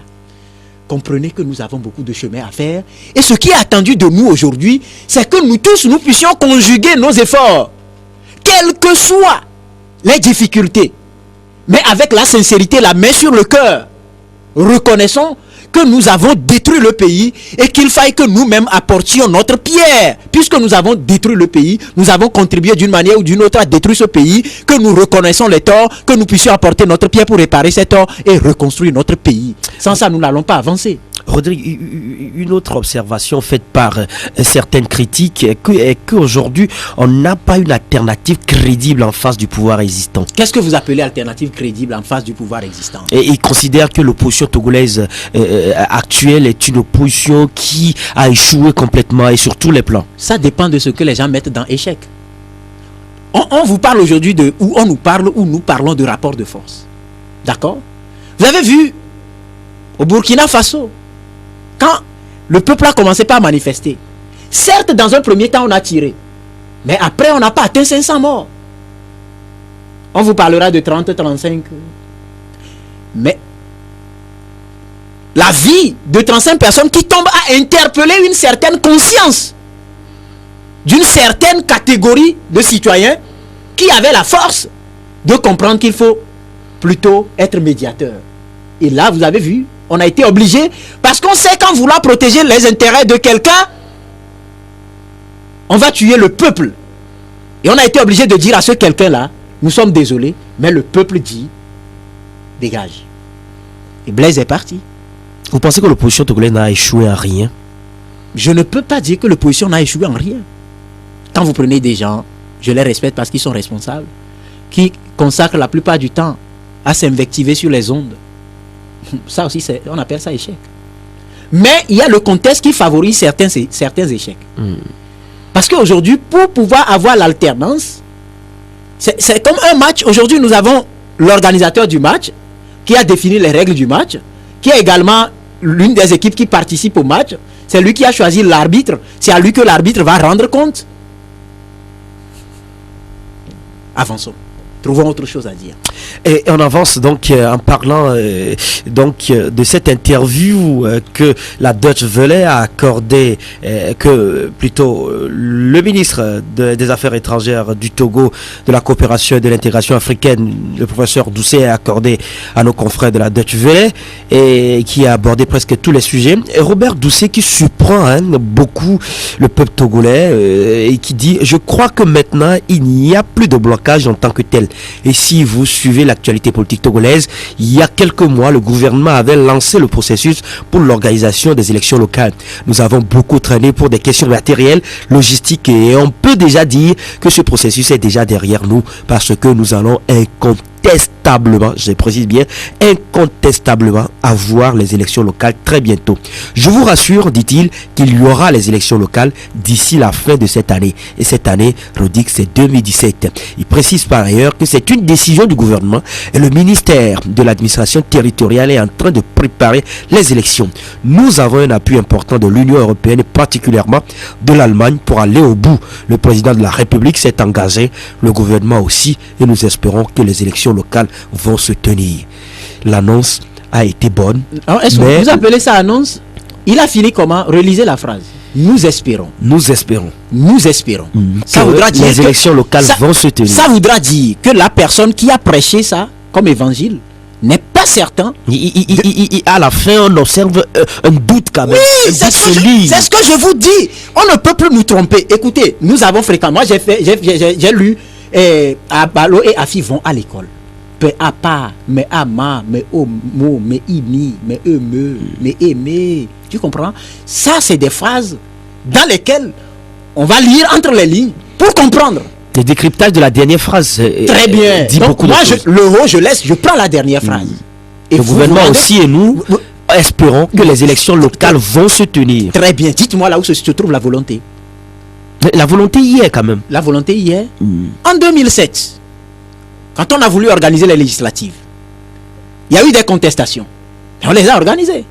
Comprenez que nous avons beaucoup de chemin à faire. Et ce qui est attendu de nous aujourd'hui, c'est que nous tous, nous puissions conjuguer nos efforts. Quelles que soient les difficultés. Mais avec la sincérité, la main sur le cœur. Reconnaissons que nous avons détruit le pays et qu'il faille que nous-mêmes apportions notre pierre. Puisque nous avons détruit le pays, nous avons contribué d'une manière ou d'une autre à détruire ce pays, que nous reconnaissons les torts, que nous puissions apporter notre pierre pour réparer ces torts et reconstruire notre pays. Sans ça, nous n'allons pas avancer. Rodrigue, une autre observation faite par certaines critiques est qu'aujourd'hui, on n'a pas une alternative crédible en face du pouvoir existant. Qu'est-ce que vous appelez alternative crédible en face du pouvoir existant? Et ils considèrent que l'opposition togolaise actuelle est une opposition qui a échoué complètement et sur tous les plans. Ça dépend de ce que les gens mettent dans échec. On vous parle aujourd'hui de... Ou on nous parle, ou nous parlons de rapport de force. D'accord? Vous avez vu au Burkina Faso, quand le peuple a commencé par manifester, certes, dans un premier temps, on a tiré. Mais après, on n'a pas atteint 500 morts. On vous parlera de 30, 35. Mais la vie de 35 personnes qui tombent a interpellé une certaine conscience d'une certaine catégorie de citoyens qui avaient la force de comprendre qu'il faut plutôt être médiateur. Et là, vous avez vu, on a été obligé, parce qu'on sait qu'en voulant protéger les intérêts de quelqu'un, on va tuer le peuple. Et on a été obligé de dire à ce quelqu'un-là, nous sommes désolés, mais le peuple dit, dégage. Et Blaise est parti. Vous pensez que l'opposition togolaise n'a échoué en rien? Je ne peux pas dire que l'opposition n'a échoué en rien. Quand vous prenez des gens, je les respecte parce qu'ils sont responsables, qui consacrent la plupart du temps à s'invectiver sur les ondes. Ça aussi, on appelle ça échec. Mais il y a le contexte qui favorise certains échecs. Parce qu'aujourd'hui, pour pouvoir avoir l'alternance, c'est comme un match. Aujourd'hui, nous avons l'organisateur du match qui a défini les règles du match. qui est également l'une des équipes qui participe au match. C'est lui qui a choisi l'arbitre. C'est à lui que l'arbitre va rendre compte. Avançons. Trouvons autre chose à dire. Et on avance donc en parlant de cette interview que la Deutsche Welle a accordé, que plutôt le ministre des Affaires étrangères du Togo, de la coopération et de l'intégration africaine, le professeur Doucet, a accordé à nos confrères de la Deutsche Welle et qui a abordé presque tous les sujets. Et Robert Doucet qui surprend beaucoup le peuple togolais et qui dit: je crois que maintenant il n'y a plus de blocage en tant que tel. Et si vous suivez l'actualité politique togolaise, il y a quelques mois, le gouvernement avait lancé le processus pour l'organisation des élections locales. Nous avons beaucoup traîné pour des questions matérielles, logistiques, et on peut déjà dire que ce processus est déjà derrière nous parce que nous allons incontestablement, je précise bien, incontestablement avoir les élections locales très bientôt. Je vous rassure, dit-il, qu'il y aura les élections locales d'ici la fin de cette année. Et cette année, Rodrigue, c'est 2017. Il précise par ailleurs que c'est une décision du gouvernement et le ministère de l'administration territoriale est en train de préparer les élections. Nous avons un appui important de l'Union européenne et particulièrement de l'Allemagne pour aller au bout. Le président de la République s'est engagé, le gouvernement aussi, et nous espérons que les élections locales vont se tenir. L'annonce a été bonne. Alors, est-ce que vous appelez ça annonce? Il a fini comment? Relisez la phrase. Nous espérons. Nous espérons. Nous espérons. Ça voudra dire les élections locales vont se tenir. Ça voudra dire que la personne qui a prêché ça comme évangile n'est pas certain. À la fin, on observe un doute quand même. Oui, c'est ce que je vous dis. On ne peut plus nous tromper. Écoutez, nous avons fréquemment, moi j'ai lu à Balo et Afi vont à l'école. Pe à pas, mais à ma, mais au mot, mais imi, mais me, mais aimer. Tu comprends? Ça, c'est des phrases dans lesquelles on va lire entre les lignes pour comprendre. Le décryptage de la dernière phrase très bien. Dit donc beaucoup moi, de choses. je prends la dernière phrase. Et le gouvernement aussi et nous espérons que les élections locales vont se tenir. Très bien. Dites-moi là où se trouve la volonté. La volonté y est quand même. La volonté y est. En 2007, quand on a voulu organiser les législatives, il y a eu des contestations. Et on les a organisées.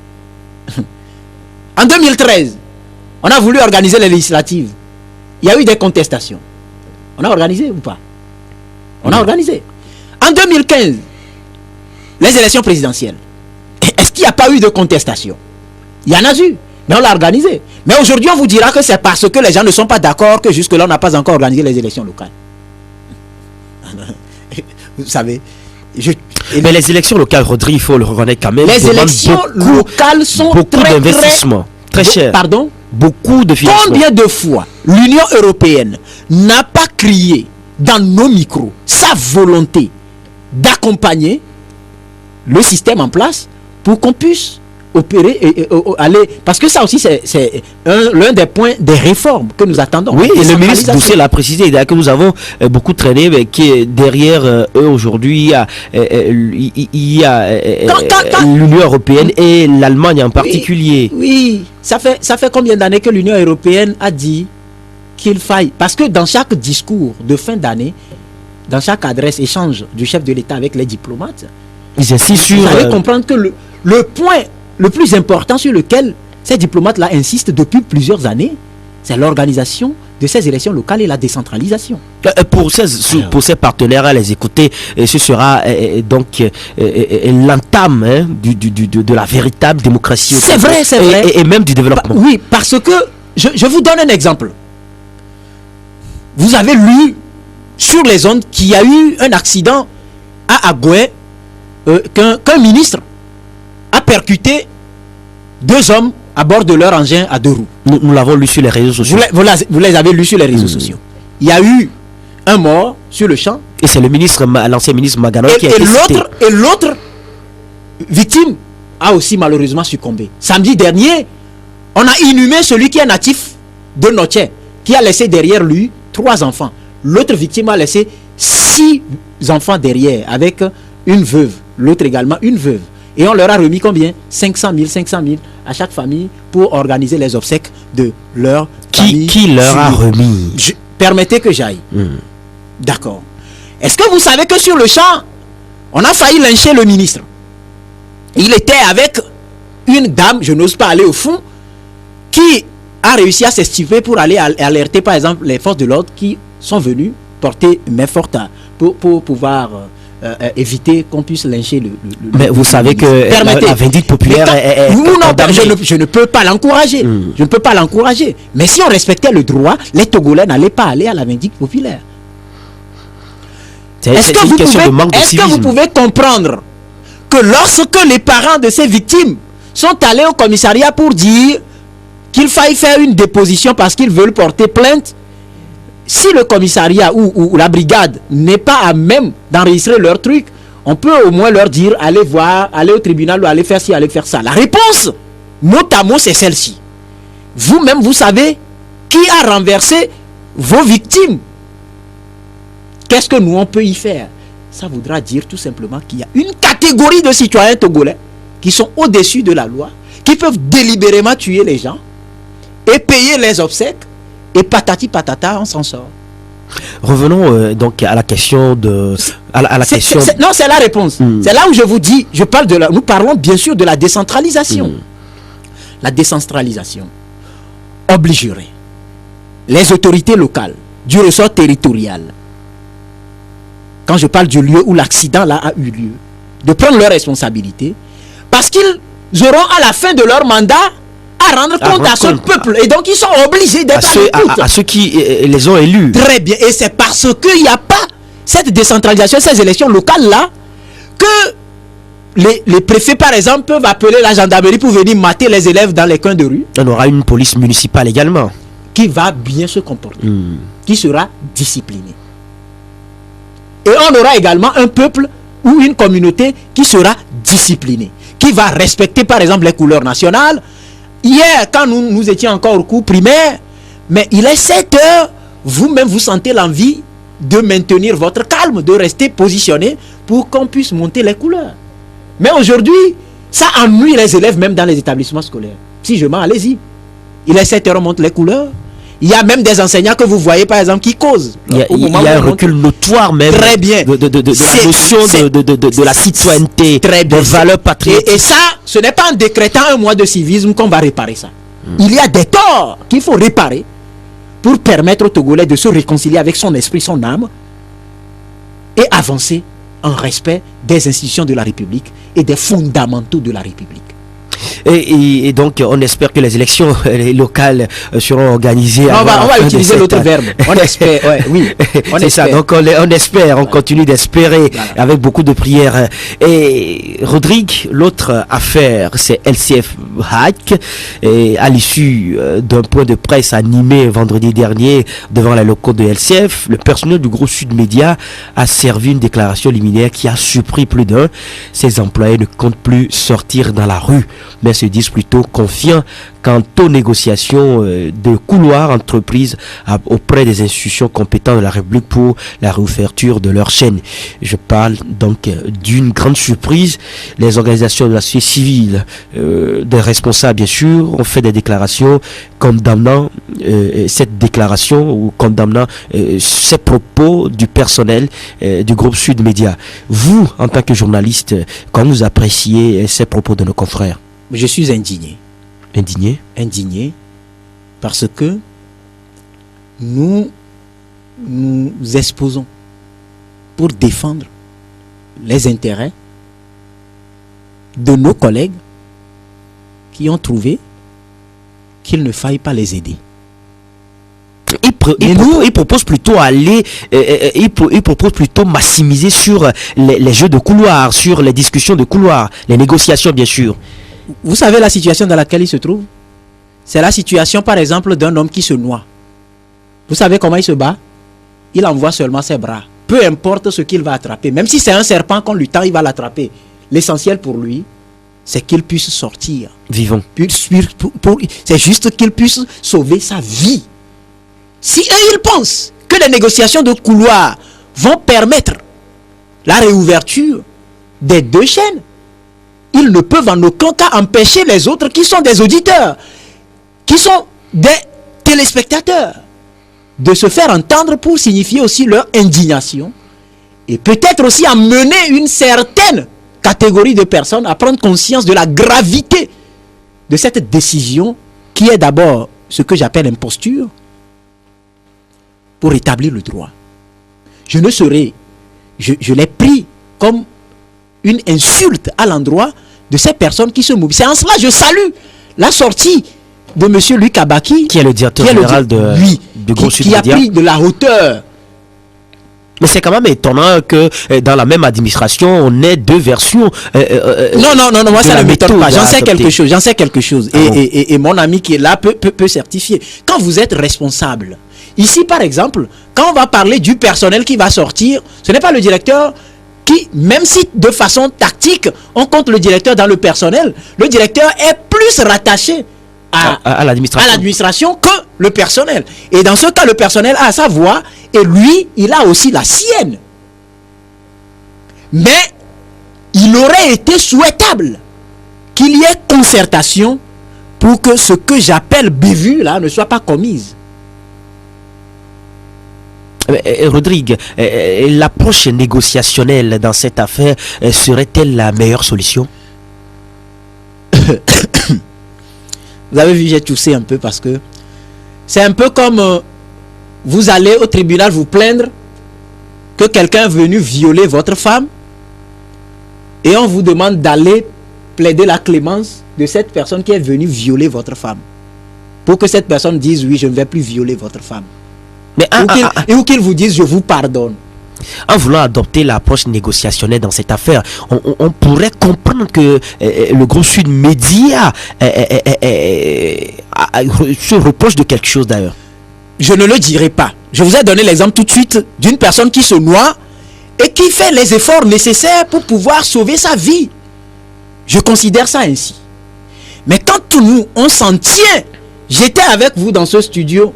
En 2013, on a voulu organiser les législatives. Il y a eu des contestations. On a organisé ou pas? On a organisé. En 2015, les élections présidentielles. Est-ce qu'il n'y a pas eu de contestation? Il y en a eu, mais on l'a organisé. Mais aujourd'hui, on vous dira que c'est parce que les gens ne sont pas d'accord que jusque-là, on n'a pas encore organisé les élections locales. Vous savez... Mais les élections locales, Rodrigue, il faut le reconnaître quand même. Les élections locales sont beaucoup d'investissements. Très cher. Pardon? Beaucoup de financement. Combien de fois l'Union européenne n'a pas crié dans nos micros sa volonté d'accompagner le système en place pour qu'on puisse opérer et aller, parce que ça aussi c'est l'un des points des réformes que nous attendons. Oui, et le ministre Doucet l'a précisé, que nous avons beaucoup traîné, mais qui est derrière eux aujourd'hui, il y a l'Union européenne et l'Allemagne en particulier. Oui, ça fait combien d'années que l'Union européenne a dit qu'il faille, parce que dans chaque discours de fin d'année, dans chaque adresse, échange du chef de l'État avec les diplomates, ils insistent sur... Vous allez comprendre que le point le plus important sur lequel ces diplomates-là insistent depuis plusieurs années, c'est l'organisation de ces élections locales et la décentralisation. Pour ces partenaires à les écouter, ce sera donc l'entame de la véritable démocratie. C'est vrai, c'est vrai. Et même du développement. Oui, parce que, je vous donne un exemple. Vous avez lu sur les ondes qu'il y a eu un accident à Agoué, qu'un ministre a percuté 2 hommes à bord de leur engin à 2 roues. Nous l'avons lu sur les réseaux sociaux. Vous les avez lus sur les réseaux sociaux. Il y a eu un mort sur le champ. Et c'est l'ancien ministre Magano qui a été cité. Et l'autre victime a aussi malheureusement succombé. Samedi dernier, on a inhumé celui qui est natif de Notier, qui a laissé derrière lui 3 enfants. L'autre victime a laissé 6 enfants derrière, avec une veuve. L'autre également une veuve. Et on leur a remis combien? 500 000 à chaque famille pour organiser les obsèques de leur famille. Qui leur a remis? Permettez que j'aille. D'accord. Est-ce que vous savez que sur le champ, on a failli lyncher le ministre? Il était avec une dame, je n'ose pas aller au fond, qui a réussi à s'estimer pour aller alerter par exemple les forces de l'ordre qui sont venues porter main forte pour pouvoir éviter qu'on puisse lyncher le mais vous savez que la vindicte populaire je ne peux pas l'encourager. Je ne peux pas l'encourager. Mais si on respectait le droit, les Togolais n'allaient pas aller à la vindicte populaire. Est-ce que vous pouvez comprendre que lorsque les parents de ces victimes sont allés au commissariat pour dire qu'il faille faire une déposition parce qu'ils veulent porter plainte, si le commissariat ou la brigade n'est pas à même d'enregistrer leur truc, on peut au moins leur dire allez au tribunal ou allez faire ci, allez faire ça. La réponse, mot à mot, c'est celle-ci. Vous-même, vous savez qui a renversé vos victimes. Qu'est-ce que nous, on peut y faire? Ça voudra dire tout simplement qu'il y a une catégorie de citoyens togolais qui sont au-dessus de la loi, qui peuvent délibérément tuer les gens et payer les obsèques, et patati patata, on s'en sort. Revenons donc à la question de... Non, c'est la réponse. C'est là où je vous dis, nous parlons bien sûr de la décentralisation. La décentralisation obligerait les autorités locales du ressort territorial, quand je parle du lieu où l'accident là a eu lieu, de prendre leurs responsabilités, parce qu'ils auront à la fin de leur mandat à rendre compte à ce peuple, et donc ils sont obligés d'être à ceux qui les ont élus. Très bien, et c'est parce qu'il n'y a pas cette décentralisation, ces élections locales là, que les préfets par exemple peuvent appeler la gendarmerie pour venir mater les élèves dans les coins de rue. On aura une police municipale également qui va bien se comporter, qui sera disciplinée. Et on aura également un peuple ou une communauté qui sera disciplinée, qui va respecter par exemple les couleurs nationales. Hier, quand nous étions encore au cours primaire, mais il est 7 heures, vous-même vous sentez l'envie de maintenir votre calme, de rester positionné pour qu'on puisse monter les couleurs. Mais aujourd'hui, ça ennuie les élèves même dans les établissements scolaires. Si je mens, allez-y. Il est 7 heures, on monte les couleurs. Il y a même des enseignants que vous voyez par exemple qui causent. Il y a un recul notoire même très bien. de la notion de la citoyenneté, des valeurs patriotiques. Et ça, ce n'est pas en décrétant un mois de civisme qu'on va réparer ça. Il y a des torts qu'il faut réparer pour permettre aux Togolais de se réconcilier avec son esprit, son âme et avancer en respect des institutions de la République et des fondamentaux de la République. Et donc on espère que les élections locales seront organisées. On va utiliser l'autre verbe. On espère, oui. C'est ça, donc on espère, on continue d'espérer avec beaucoup de prières. Et Rodrigue, l'autre affaire, c'est LCF Hack. Et à l'issue d'un point de presse animé vendredi dernier devant les locaux de LCF, le personnel du groupe Sud Média a servi une déclaration liminaire qui a surpris plus d'un. Ses employés ne comptent plus sortir dans la rue, mais se disent plutôt confiants quant aux négociations de couloirs entreprises auprès des institutions compétentes de la République pour la réouverture de leur chaîne. Je parle donc d'une grande surprise. Les organisations de la société civile, des responsables bien sûr, ont fait des déclarations condamnant cette déclaration ou condamnant ces propos du personnel du groupe Sud Média. Vous, en tant que journaliste, quand vous appréciez ces propos de nos confrères? Je suis indigné. Indigné? Indigné parce que nous exposons pour défendre les intérêts de nos collègues qui ont trouvé qu'il ne faille pas les aider. Il propose plutôt il propose plutôt maximiser sur les jeux de couloir, sur les discussions de couloir, les négociations bien sûr. Vous savez la situation dans laquelle il se trouve? C'est la situation par exemple d'un homme qui se noie. Vous savez comment il se bat? Il envoie seulement ses bras. Peu importe ce qu'il va attraper. Même si c'est un serpent qu'on lui tend, il va l'attraper. L'essentiel pour lui, c'est qu'il puisse sortir. Vivant. C'est juste qu'il puisse sauver sa vie. Si eux, ils pensent que les négociations de couloir vont permettre la réouverture des deux chaînes, ils ne peuvent en aucun cas empêcher les autres qui sont des auditeurs, qui sont des téléspectateurs, de se faire entendre pour signifier aussi leur indignation et peut-être aussi amener une certaine catégorie de personnes à prendre conscience de la gravité de cette décision qui est d'abord ce que j'appelle imposture pour rétablir le droit. Je ne serai, je l'ai pris comme une insulte à l'endroit de ces personnes qui se mobilisent. C'est en cela que je salue la sortie de M. Luc Abaki, qui est le directeur général de Gros Sud qui a Média, pris de la hauteur. Mais c'est quand même étonnant que dans la même administration, on ait deux versions. Non, moi ça ne m'étonne pas. J'en sais quelque chose. Ah bon. Et mon ami qui est là peut certifier. Quand vous êtes responsable, ici par exemple, quand on va parler du personnel qui va sortir, ce n'est pas le directeur qui, même si de façon tactique, on compte le directeur dans le personnel, le directeur est plus rattaché à l'administration que le personnel. Et dans ce cas, le personnel a sa voix et lui, il a aussi la sienne. Mais il aurait été souhaitable qu'il y ait concertation pour que ce que j'appelle bévue là ne soit pas commise. Rodrigue, l'approche négociationnelle dans cette affaire serait-elle la meilleure solution? Vous avez vu, j'ai toussé un peu parce que c'est un peu comme vous allez au tribunal vous plaindre que quelqu'un est venu violer votre femme et on vous demande d'aller plaider la clémence de cette personne qui est venue violer votre femme pour que cette personne dise oui, je ne vais plus violer votre femme. Mais ou qu'il vous dise je vous pardonne. En voulant adopter l'approche négociationnelle dans cette affaire, on pourrait comprendre que le Gros Sud Média se reproche de quelque chose d'ailleurs. Je ne le dirai pas. Je vous ai donné l'exemple tout de suite d'une personne qui se noie et qui fait les efforts nécessaires pour pouvoir sauver sa vie. Je considère ça ainsi. Mais quand nous, on s'en tient, j'étais avec vous dans ce studio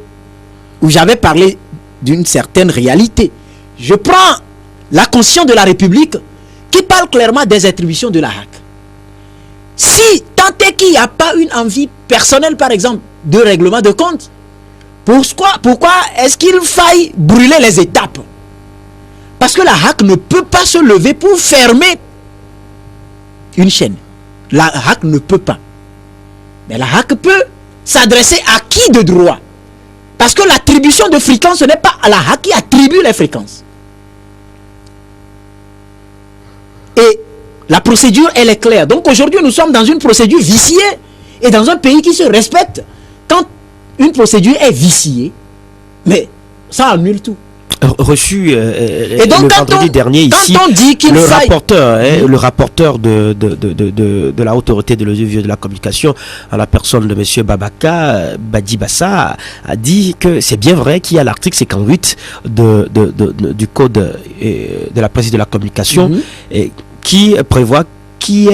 où j'avais parlé d'une certaine réalité. Je prends la Constitution de la République qui parle clairement des attributions de la HAC. Si tant est qu'il n'y a pas une envie personnelle, par exemple, de règlement de compte, pourquoi est-ce qu'il faille brûler les étapes? Parce que la HAC ne peut pas se lever pour fermer une chaîne. La HAC ne peut pas. Mais la HAC peut s'adresser à qui de droit? Parce que l'attribution de fréquences, ce n'est pas à la HAC qui attribue les fréquences. Et la procédure, elle est claire. Donc aujourd'hui, nous sommes dans une procédure viciée. Et dans un pays qui se respecte, quand une procédure est viciée, mais ça annule tout. Reçu et donc, le vendredi dernier ici, on dit qu'il le rapporteur de la Haute Autorité de l'audiovisuel de la communication, à la personne de M. Babaka Badibassa, a dit que c'est bien vrai qu'il y a l'article 58 du Code de la presse et de la communication et qui prévoit qu'il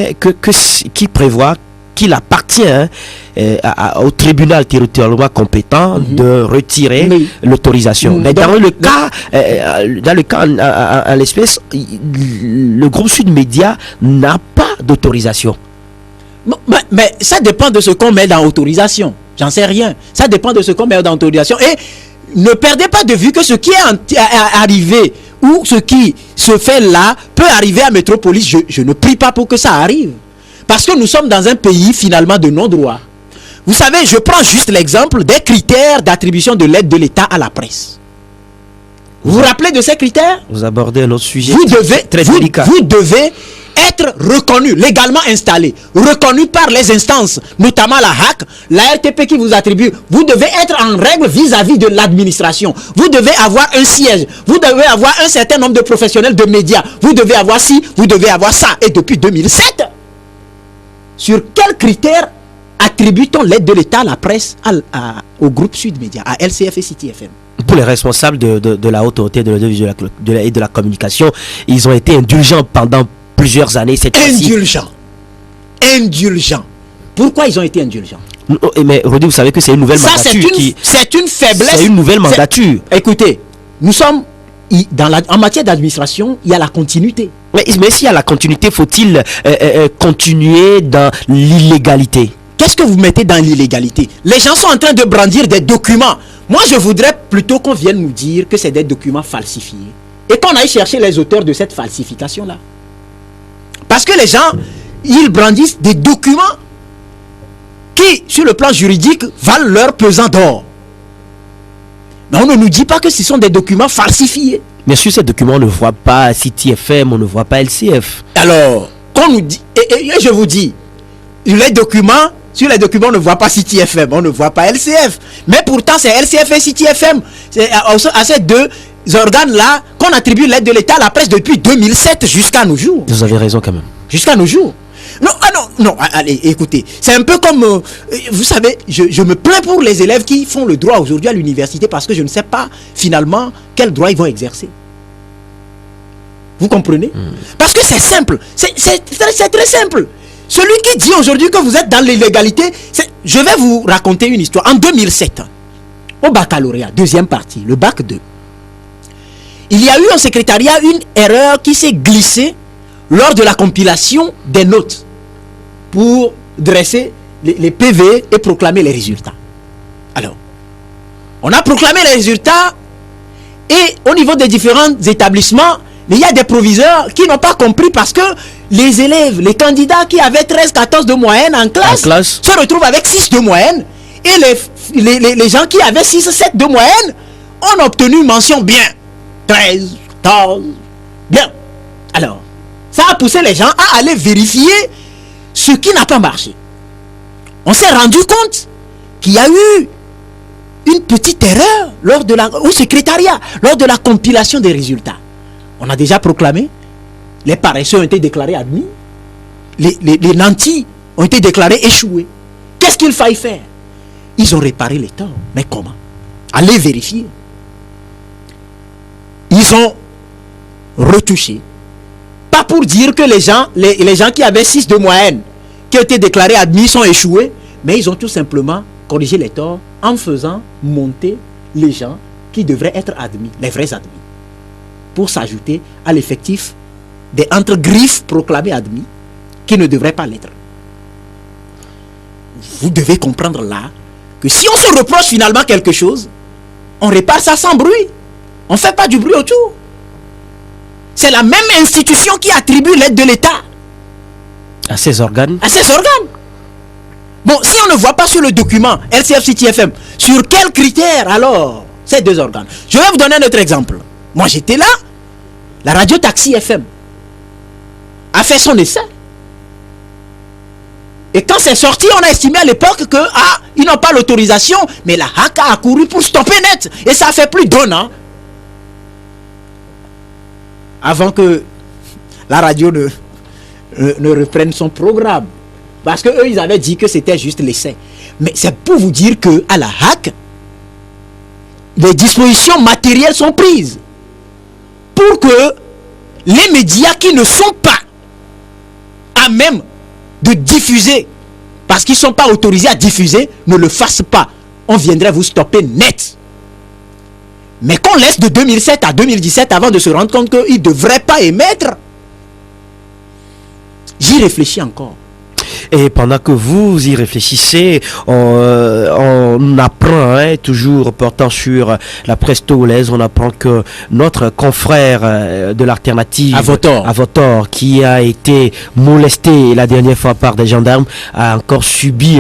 appartient au tribunal territorialement compétent de retirer l'autorisation. Mais dans le cas, en l'espèce, le Groupe Sud Média n'a pas d'autorisation. Mais ça dépend de ce qu'on met dans autorisation. J'en sais rien. Ça dépend de ce qu'on met dans autorisation. Et ne perdez pas de vue que ce qui est arrivé ou ce qui se fait là peut arriver à Métropolis. Je ne prie pas pour que ça arrive. Parce que nous sommes dans un pays finalement de non-droit. Vous savez, je prends juste l'exemple des critères d'attribution de l'aide de l'État à la presse. Vous vous rappelez de ces critères? Vous abordez un autre sujet très délicat. Vous devez être reconnu, légalement installé, reconnu par les instances, notamment la HAC, la RTP qui vous attribue. Vous devez être en règle vis-à-vis de l'administration. Vous devez avoir un siège. Vous devez avoir un certain nombre de professionnels de médias. Vous devez avoir ci, vous devez avoir ça. Et depuis 2007, sur quels critères attribue-t-on l'aide de l'État à la presse, au groupe Sud Média, à LCF et City FM? Pour les responsables de la Haute Autorité de l'audiovisuel et de la communication, ils ont été indulgents pendant plusieurs années. Indulgents. Pourquoi ils ont été indulgents? Mais Rodi, vous savez que c'est une nouvelle mandature. C'est une faiblesse. C'est une nouvelle mandature. Écoutez, nous sommes en matière d'administration, il y a la continuité. Mais s'il y a la continuité, faut-il continuer dans l'illégalité? Qu'est-ce que vous mettez dans l'illégalité? Les gens sont en train de brandir des documents. Moi, je voudrais plutôt qu'on vienne nous dire que c'est des documents falsifiés et qu'on aille chercher les auteurs de cette falsification-là. Parce que les gens, ils brandissent des documents qui, sur le plan juridique, valent leur pesant d'or. Mais on ne nous dit pas que ce sont des documents falsifiés. Mais sur ces documents, on ne voit pas City FM, on ne voit pas LCF. Alors, qu'on nous dit, et je vous dis, sur les documents, on ne voit pas City FM, on ne voit pas LCF. Mais pourtant, c'est LCF et City FM. C'est à ces deux organes-là qu'on attribue l'aide de l'État à la presse depuis 2007 jusqu'à nos jours. Vous avez raison quand même. Jusqu'à nos jours. Non, allez, écoutez, c'est un peu comme, vous savez, je me plains pour les élèves qui font le droit aujourd'hui à l'université parce que je ne sais pas finalement quel droit ils vont exercer. Vous comprenez? Parce que c'est simple, c'est très simple. Celui qui dit aujourd'hui que vous êtes dans l'illégalité, je vais vous raconter une histoire. En 2007, au baccalauréat, deuxième partie, le bac 2, il y a eu en secrétariat une erreur qui s'est glissée lors de la compilation des notes pour dresser les PV et proclamer les résultats. Alors, on a proclamé les résultats et au niveau des différents établissements, il y a des proviseurs qui n'ont pas compris parce que les élèves, les candidats qui avaient 13-14 de moyenne en classe se retrouvent avec 6 de moyenne et les gens qui avaient 6-7 de moyenne ont obtenu une mention bien. 13, 14, bien. Alors, ça a poussé les gens à aller vérifier ce qui n'a pas marché. On s'est rendu compte qu'il y a eu une petite erreur au secrétariat, lors de la compilation des résultats. On a déjà proclamé, les paresseux ont été déclarés admis, les nantis ont été déclarés échoués. Qu'est-ce qu'il faille faire? Ils ont réparé les torts. Mais comment? Allez vérifier. Ils ont retouché. Pas pour dire que les gens qui avaient 6 de moyenne, qui ont été déclarés admis, sont échoués, mais ils ont tout simplement corrigé les torts en faisant monter les gens qui devraient être admis, les vrais admis, pour s'ajouter à l'effectif des entre-griffes proclamés admis qui ne devraient pas l'être. Vous devez comprendre là que si on se reproche finalement quelque chose, on répare ça sans bruit. On ne fait pas du bruit autour. C'est la même institution qui attribue l'aide de l'État à ces organes. Bon, si on ne voit pas sur le document LCF City FM, sur quels critères alors ces deux organes? Je vais vous donner un autre exemple. Moi j'étais là, la radio Taxi FM a fait son essai. Et quand c'est sorti, on a estimé à l'époque que ils n'ont pas l'autorisation, mais la HAC a couru pour stopper net. Et ça a fait plus d'un an avant que la radio ne reprenne son programme. Parce qu'eux, ils avaient dit que c'était juste l'essai. Mais c'est pour vous dire qu'à la HAC, les dispositions matérielles sont prises pour que les médias qui ne sont pas à même de diffuser, parce qu'ils ne sont pas autorisés à diffuser, ne le fassent pas. On viendrait vous stopper net. Mais qu'on laisse de 2007 à 2017 avant de se rendre compte qu'ils ne devraient pas émettre. J'y réfléchis encore. Et pendant que vous y réfléchissez, on apprend, toujours portant sur la presse togolaise, on apprend que notre confrère de l'alternative, Avotor, qui a été molesté la dernière fois par des gendarmes, a encore subi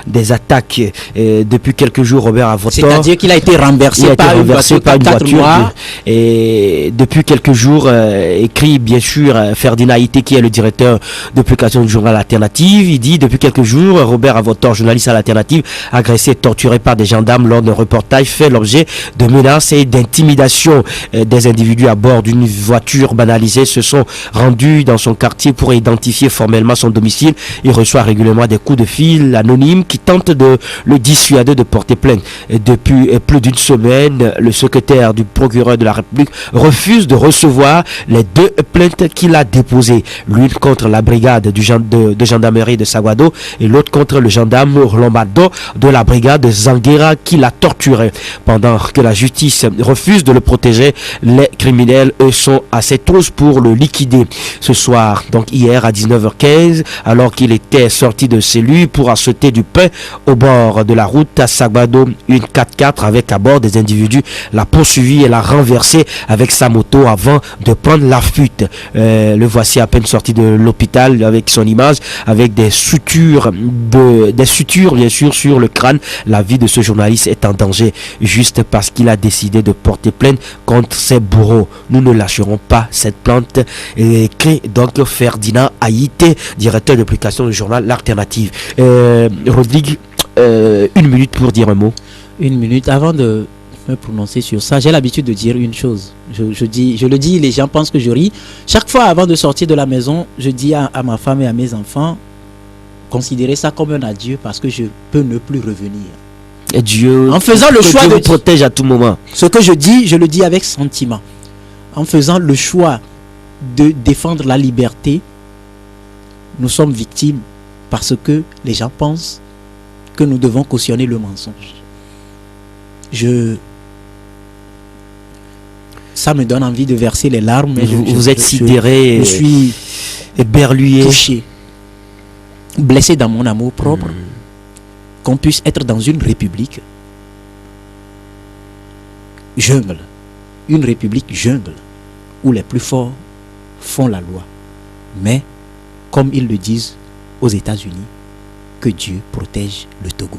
des attaques depuis quelques jours. Robert Avotor, c'est-à-dire qu'il a été renversé par une voiture et depuis quelques jours, écrit bien sûr Ferdinand Haïté, qui est le directeur de publication du journal Alternative. Il dit depuis quelques jours, Robert Avotor, journaliste à l'Alternative, agressé et torturé par des gendarmes lors d'un reportage, fait l'objet de menaces et d'intimidation. Des individus à bord d'une voiture banalisée se sont rendus dans son quartier pour identifier formellement son domicile. Il reçoit régulièrement des coups de fil anonymes qui tentent de le dissuader de porter plainte. Depuis plus d'une semaine, le secrétaire du procureur de la République refuse de recevoir les deux plaintes qu'il a déposées. L'une contre la brigade de gendarmerie de Saguado et l'autre contre le gendarme Lombardo de la brigade de Zanguera qui l'a torturé. Pendant que la justice refuse de le protéger, les criminels, eux, sont à ses trousses pour le liquider. Ce soir, donc hier à 19h15, alors qu'il était sorti de chez lui pour acheter du pain au bord de la route à Saguado, une 4x4 avec à bord des individus l'a poursuivi et l'a renversé avec sa moto avant de prendre la fuite. Le voici à peine sorti de l'hôpital avec son image, avec avec des sutures bien sûr sur le crâne. La vie de ce journaliste est en danger juste parce qu'il a décidé de porter plainte contre ses bourreaux. Nous ne lâcherons pas cette plainte, écrit donc Ferdinand Haïté, directeur de publication du journal L'Alternative. Rodrigue, 1 minute pour dire un mot. 1 minute avant de me prononcer sur ça, j'ai l'habitude de dire une chose. Je le dis, les gens pensent que je ris. Chaque fois avant de sortir de la maison, je dis à ma femme et à mes enfants, considérez ça comme un adieu parce que je peux ne plus revenir. Et Dieu, en faisant le choix Dieu de vous protège à tout moment. Ce que je dis, je le dis avec sentiment. En faisant le choix de défendre la liberté, nous sommes victimes parce que les gens pensent que nous devons cautionner le mensonge. Ça me donne envie de verser les larmes. Mais vous êtes sidéré, je suis éberlué, touché, blessé dans mon amour propre, qu'on puisse être dans une république jungle, une république jungle, où les plus forts font la loi. Mais, comme ils le disent aux États-Unis, que Dieu protège le Togo.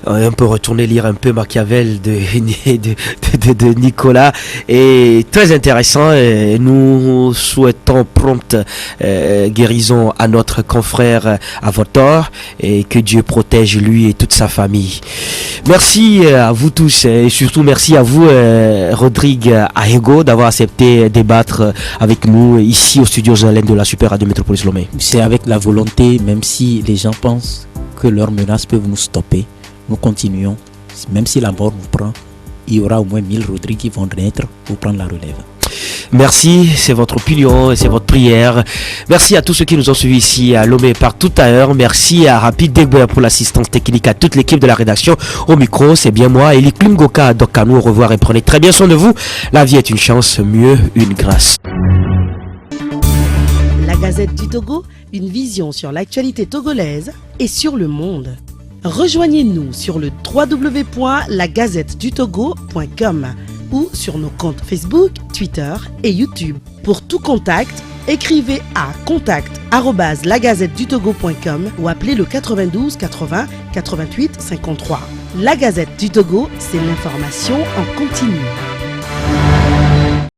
On peut retourner lire un peu Machiavel de Nicolas, et très intéressant. Et nous souhaitons prompte guérison à notre confrère Avotor, et que Dieu protège lui et toute sa famille. Merci à vous tous, et surtout merci à vous Rodrigue Ahego d'avoir accepté débattre avec nous ici au studio Zalène de la Super Radio Métropolis Lomé. C'est avec la volonté, même si les gens pensent que leurs menaces peuvent nous stopper, nous continuons. Même si la mort nous prend, il y aura au moins 1000 Rodrigue qui vont naître pour prendre la relève. Merci, c'est votre opinion et c'est votre prière. Merci à tous ceux qui nous ont suivis ici à Lomé partout ailleurs. Merci à Rapid Degboya pour l'assistance technique, à toute l'équipe de la rédaction. Au micro, c'est bien moi, Eli Klimgoka Dokano. Au revoir et prenez très bien soin de vous. La vie est une chance, mieux une grâce. La Gazette du Togo, une vision sur l'actualité togolaise et sur le monde. Rejoignez-nous sur le www.lagazettedutogo.com ou sur nos comptes Facebook, Twitter et YouTube. Pour tout contact, écrivez à contact@lagazettedutogo.com ou appelez le 92 80 88 53. La Gazette du Togo, c'est l'information en continu.